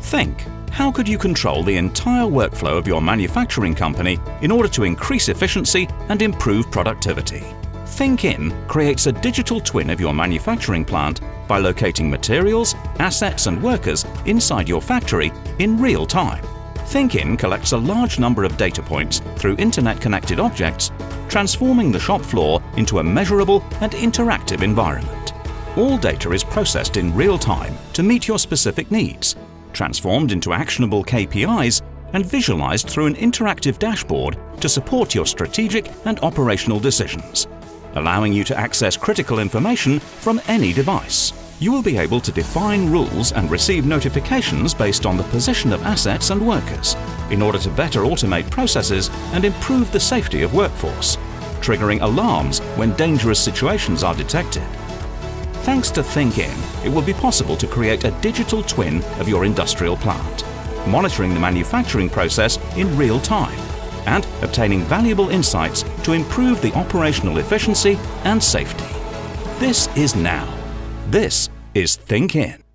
Think, how could you control the entire workflow of your manufacturing company in order to increase efficiency and improve productivity? ThinkIN creates a digital twin of your manufacturing plant by locating materials, assets and workers inside your factory in real time. ThinkIN collects a large number of data points through internet-connected objects, transforming the shop floor into a measurable and interactive environment. All data is processed in real time to meet your specific needs, transformed into actionable KPIs and visualized through an interactive dashboard to support your strategic and operational decisions, allowing you to access critical information from any device. You will be able to define rules and receive notifications based on the position of assets and workers in order to better automate processes and improve the safety of workforce, triggering alarms when dangerous situations are detected. Thanks to ThinkIN, it will be possible to create a digital twin of your industrial plant, monitoring the manufacturing process in real time and obtaining valuable insights to improve the operational efficiency and safety. This is now. This is ThinkIN.